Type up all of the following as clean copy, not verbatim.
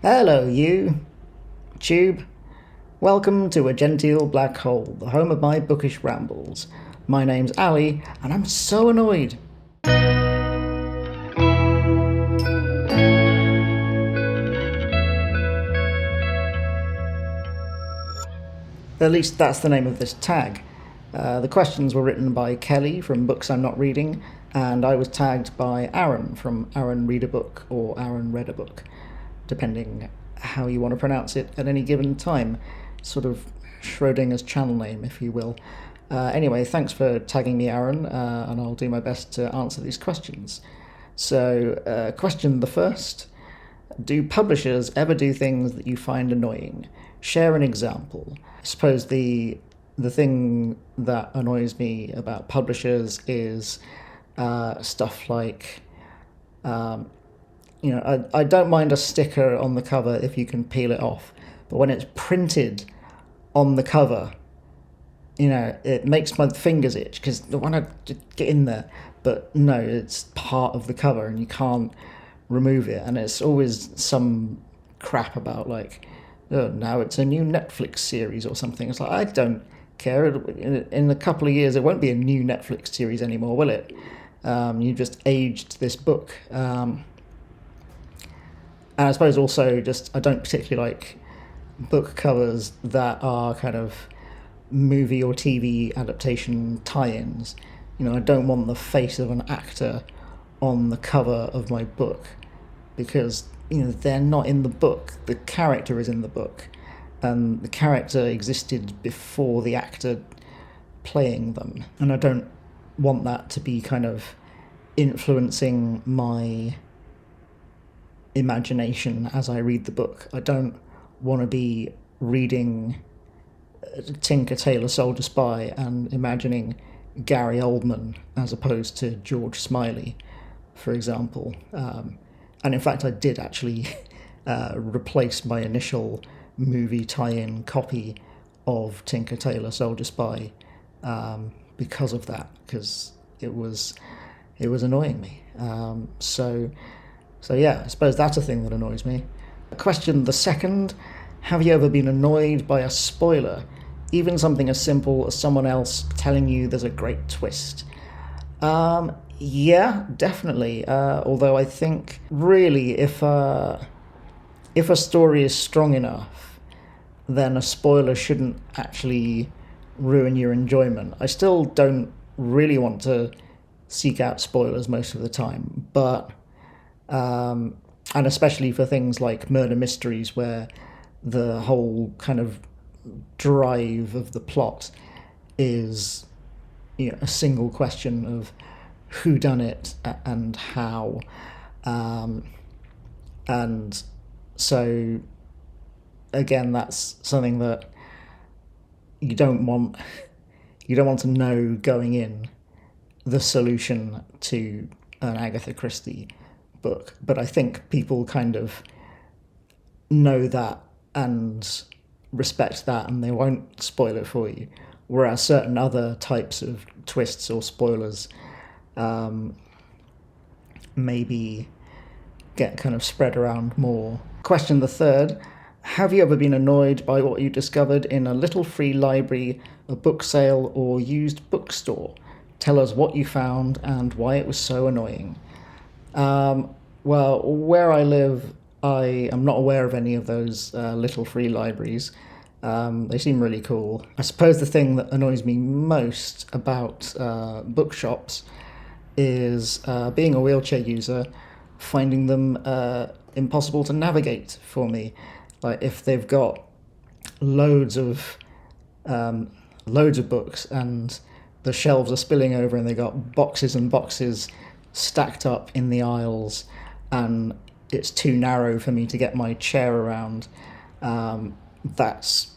Hello, you, Tube. Welcome to a genteel black hole, the home of my bookish rambles. My name's Ali, and I'm so annoyed. At least that's the name of this tag. The questions were written by Kelly from Books I'm Not Reading, and I was tagged by Aaron from Aaron Read a Book or Aaron Read a Book, depending how you want to pronounce it at any given time. Sort of Schrodinger's channel name, if you will. Anyway, thanks for tagging me, Aaron, and I'll do my best to answer these questions. So, question the first. Do publishers ever do things that you find annoying? Share an example. I suppose the thing that annoys me about publishers is stuff like, I don't mind a sticker on the cover if you can peel it off, but when it's printed on the cover, it makes my fingers itch because I want to get in there, but no, it's part of the cover and you can't remove it, and it's always some crap about like, oh, now it's a new Netflix series or something. It's like, I don't care. In a couple of years, it won't be a new Netflix series anymore, will it? You just aged this book. And I suppose also just, I don't particularly like book covers that are kind of movie or TV adaptation tie-ins. I don't want the face of an actor on the cover of my book because they're not in the book. The character is in the book, and the character existed before the actor playing them, and I don't want that to be kind of influencing my imagination as I read the book. I don't want to be reading Tinker Tailor Soldier Spy and imagining Gary Oldman as opposed to George Smiley, for example. And in fact, I did actually replace my initial movie tie-in copy of Tinker Tailor Soldier Spy because of that, because it was annoying me. So yeah, I suppose that's a thing that annoys me. Question the second: have you ever been annoyed by a spoiler, even something as simple as someone else telling you there's a great twist? Yeah, definitely. Although I think really if a story is strong enough, then a spoiler shouldn't actually ruin your enjoyment. I still don't really want to seek out spoilers most of the time, but and especially for things like murder mysteries where the whole kind of drive of the plot is a single question of who done it and how, and so again, that's something that you don't want to know going in the solution to an Agatha Christie book. But I think people kind of know that and respect that, and they won't spoil it for you. Whereas certain other types of twists or spoilers maybe get kind of spread around more. Question the third: have you ever been annoyed by what you discovered in a little free library, a book sale, or used bookstore? Tell us what you found and why it was so annoying. Well, where I live, I am not aware of any of those little free libraries. They seem really cool. I suppose the thing that annoys me most about bookshops is being a wheelchair user, finding them impossible to navigate for me. Like if they've got loads of books and the shelves are spilling over and they got boxes and boxes stacked up in the aisles and it's too narrow for me to get my chair around, that's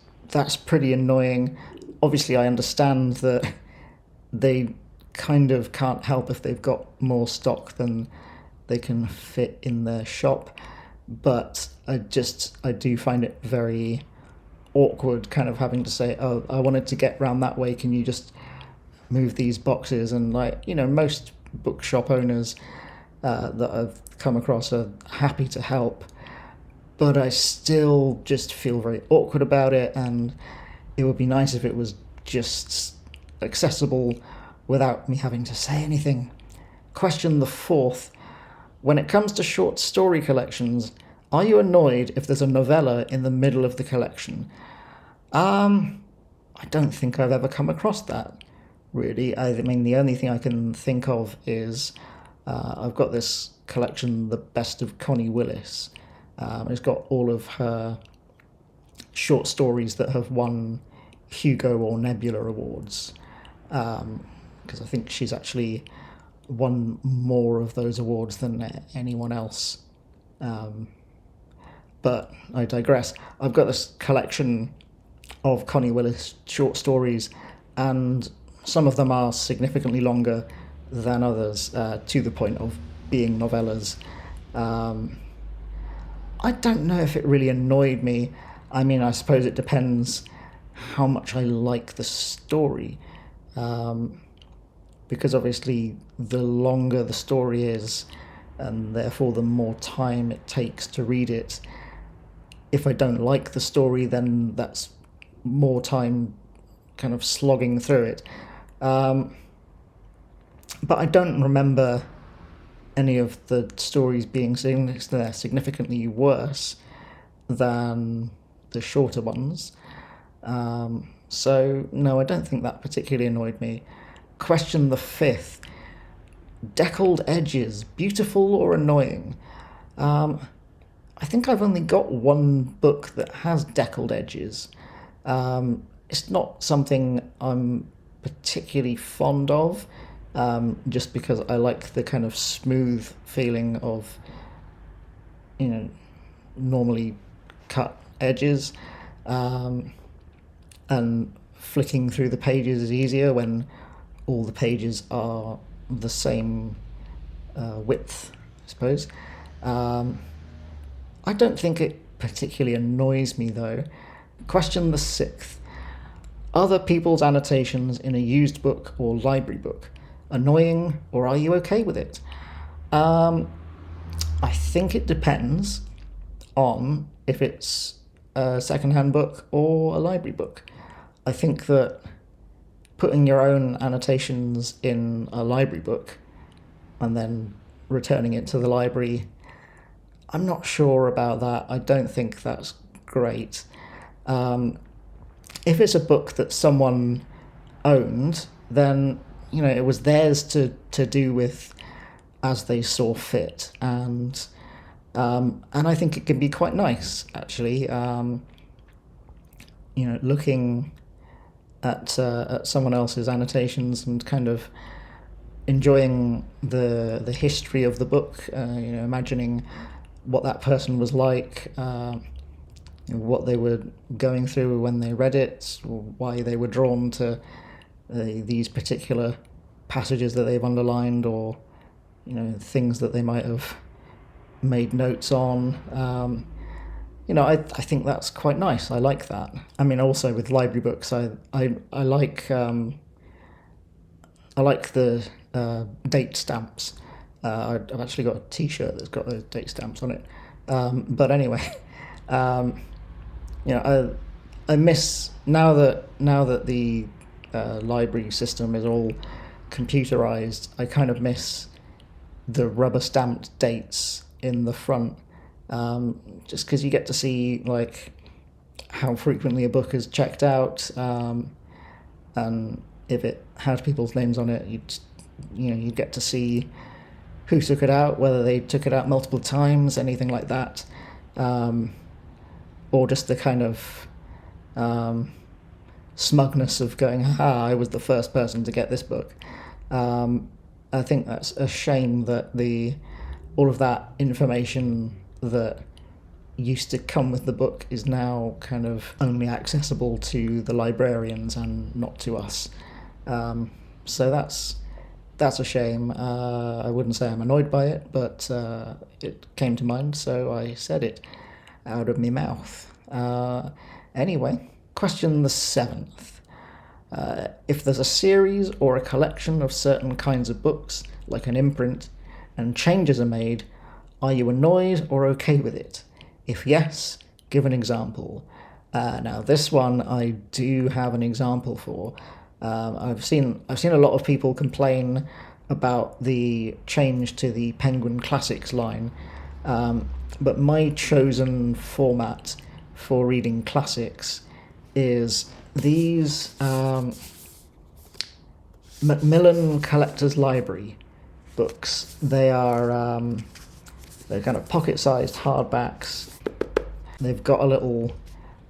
pretty annoying. Obviously, I understand that they kind of can't help if they've got more stock than they can fit in their shop, but I do find it very awkward kind of having to say, oh, I wanted to get round that way, can you just move these boxes? And most bookshop owners that I've come across are happy to help, but I still just feel very awkward about it, and it would be nice if it was just accessible without me having to say anything. Question the fourth. When it comes to short story collections, are you annoyed if there's a novella in the middle of the collection? I don't think I've ever come across that, really. I mean, the only thing I can think of is I've got this collection, The Best of Connie Willis. It's got all of her short stories that have won Hugo or Nebula awards, because I think she's actually won more of those awards than anyone else. But I digress. I've got this collection of Connie Willis short stories, and some of them are significantly longer than others, to the point of being novellas. I don't know if it really annoyed me. I mean, I suppose it depends how much I like the story. Because obviously the longer the story is, and therefore the more time it takes to read it, if I don't like the story, then that's more time kind of slogging through it. But I don't remember any of the stories being significantly worse than the shorter ones. So, no, I don't think that particularly annoyed me. Question the fifth. Deckled edges, beautiful or annoying? I think I've only got one book that has deckled edges. It's not something I'm particularly fond of, just because I like the kind of smooth feeling of, normally cut edges, and flicking through the pages is easier when all the pages are the same width, I suppose. I don't think it particularly annoys me, though. Question the sixth. Other people's annotations in a used book or library book, annoying, or are you okay with it? I think it depends on if it's a second-hand book or a library book. I think that putting your own annotations in a library book and then returning it to the library, I'm not sure about that. I don't think that's great. If it's a book that someone owned, then it was theirs to do with as they saw fit, and I think it can be quite nice, actually. Looking at someone else's annotations and kind of enjoying the history of the book, imagining what that person was like, what they were going through when they read it, or why they were drawn to these particular passages that they've underlined, or things that they might have made notes on. I think that's quite nice. I like that. I mean, also with library books, I like the date stamps. I've actually got a T-shirt that's got those date stamps on it. But anyway, I miss now that the library system is all computerized. I kind of miss the rubber stamped dates in the front, just because you get to see like how frequently a book is checked out, and if it has people's names on it, you get to see who took it out, whether they took it out multiple times, anything like that, or just the kind of smugness of going, "Ha! I was the first person to get this book." I think that's a shame that all of that information that used to come with the book is now kind of only accessible to the librarians and not to us. So that's a shame. I wouldn't say I'm annoyed by it, but it came to mind, so I said it out of my mouth. Anyway, question the seventh. If there's a series or a collection of certain kinds of books, like an imprint, and changes are made, are you annoyed or okay with it? If yes, give an example. Now this one I do have an example for. I've seen a lot of people complain about the change to the Penguin Classics line, but my chosen format for reading classics is these Macmillan Collector's Library books. They're kind of pocket-sized hardbacks. They've got a little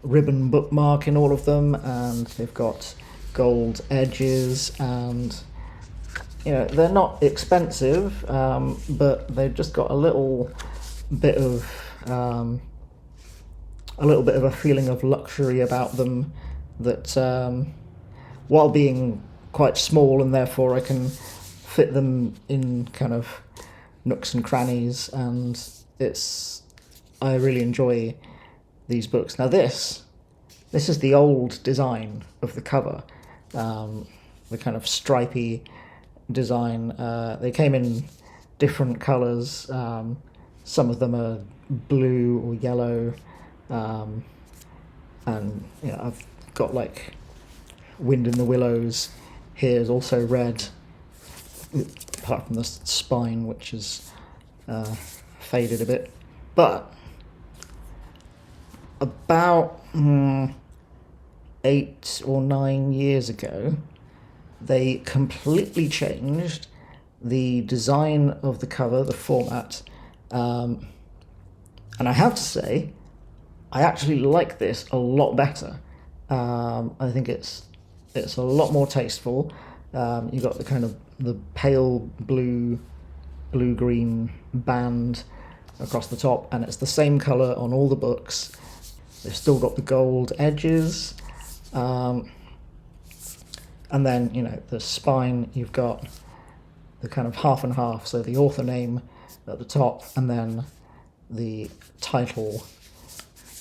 ribbon bookmark in all of them, and they've got gold edges, and they're not expensive, but they've just got a little bit of a feeling of luxury about them that, while being quite small, and therefore I can fit them in kind of nooks and crannies, and I really enjoy these books. Now this is the old design of the cover, the kind of stripy design. They came in different colours. Some of them are blue or yellow, and I've got like Wind in the Willows. Here's also red, apart from the spine, which is faded a bit. But about 8 or 9 years ago, they completely changed the design of the cover, the format, and I have to say, I actually like this a lot better. I think it's a lot more tasteful. You've got the kind of the pale blue-green band across the top, and it's the same colour on all the books. They've still got the gold edges, and then the spine, you've got the kind of half and half, so the author name at the top, and then the title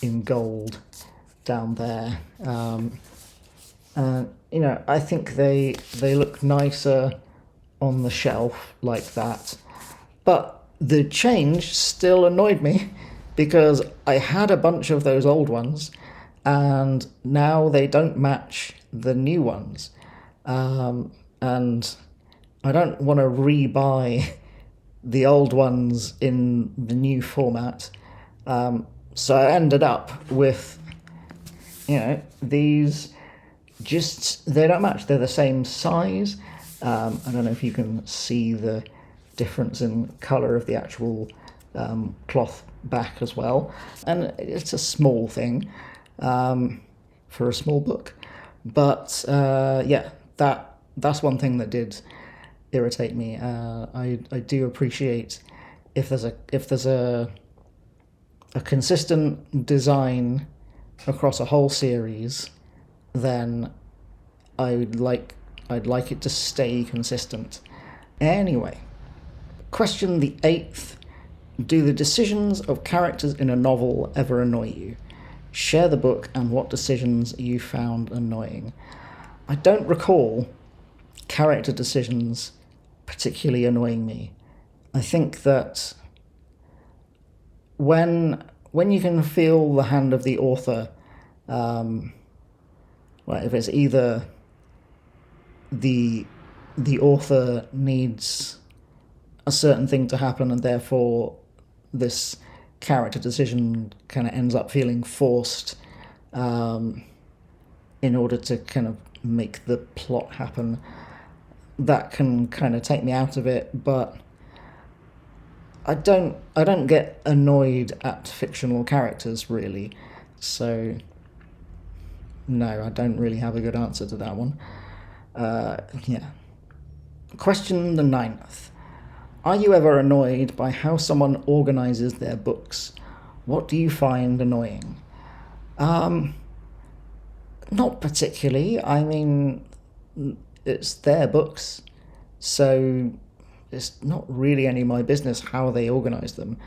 in gold down there. And I think they look nicer on the shelf like that, but the change still annoyed me because I had a bunch of those old ones, and now they don't match the new ones, and I don't want to re-buy the old ones in the new format. So I ended up with these. They don't match. They're the same size. I don't know if you can see the difference in colour of the actual cloth back as well. And it's a small thing for a small book. But that's one thing that did irritate me. I do appreciate if there's a consistent design across a whole series, then I'd like it to stay consistent. Anyway, question the 8th. Do the decisions of characters in a novel ever annoy you? Share the book and what decisions you found annoying. I don't recall character decisions particularly annoying me. I think that when you can feel the hand of the author, if it's either the author needs a certain thing to happen and therefore this character decision kind of ends up feeling forced in order to kind of make the plot happen, that can kind of take me out of it. But I don't get annoyed at fictional characters really, so no, I don't really have a good answer to that one. Question the 9th. Are you ever annoyed by how someone organises their books? What do you find annoying? Not particularly. I mean, it's their books, so it's not really any of my business how they organise them.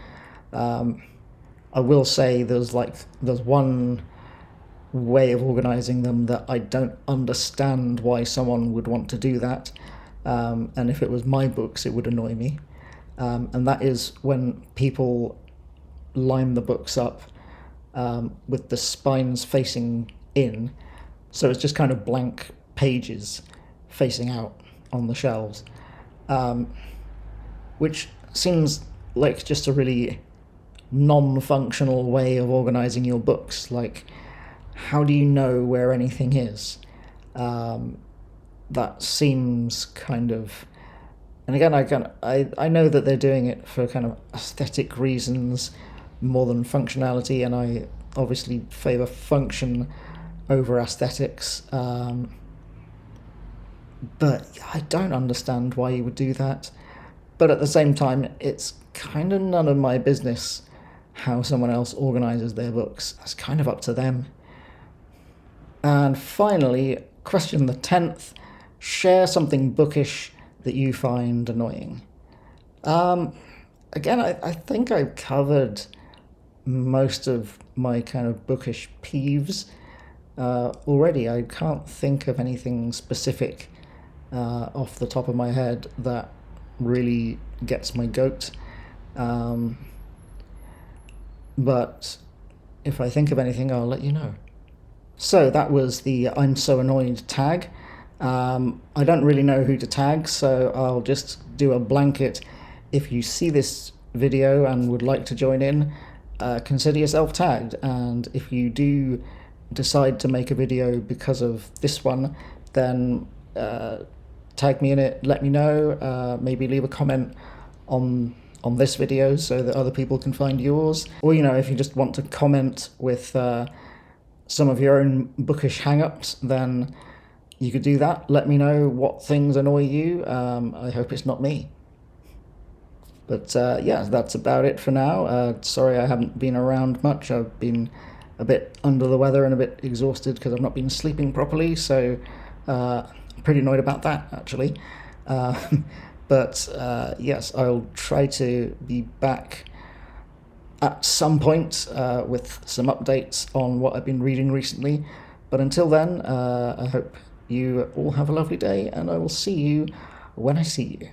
I will say there's one way of organising them that I don't understand why someone would want to do that, and if it was my books it would annoy me, and that is when people line the books up with the spines facing in, so it's just kind of blank pages facing out on the shelves, which seems like just a really non-functional way of organizing your books. Like, how do you know where anything is? That seems kind of, and again, I know that they're doing it for kind of aesthetic reasons more than functionality, and I obviously favor function over aesthetics. But I don't understand why you would do that. But at the same time, it's kind of none of my business how someone else organizes their books. It's kind of up to them. And finally, question the 10th, share something bookish that you find annoying. Again, I think I've covered most of my kind of bookish peeves already. I can't think of anything specific off the top of my head that really gets my goat. But if I think of anything, I'll let you know. So that was the I'm so annoyed tag. I don't really know who to tag, so I'll just do a blanket. If you see this video and would like to join in, consider yourself tagged. And if you do decide to make a video because of this one, then tag me in it, let me know, maybe leave a comment on this video so that other people can find yours. Or, if you just want to comment with some of your own bookish hang-ups, then you could do that. Let me know what things annoy you. I hope it's not me. But yeah, that's about it for now. Sorry I haven't been around much. I've been a bit under the weather and a bit exhausted because I've not been sleeping properly, so I'm pretty annoyed about that, actually. But yes, I'll try to be back at some point with some updates on what I've been reading recently. But until then, I hope you all have a lovely day, and I will see you when I see you.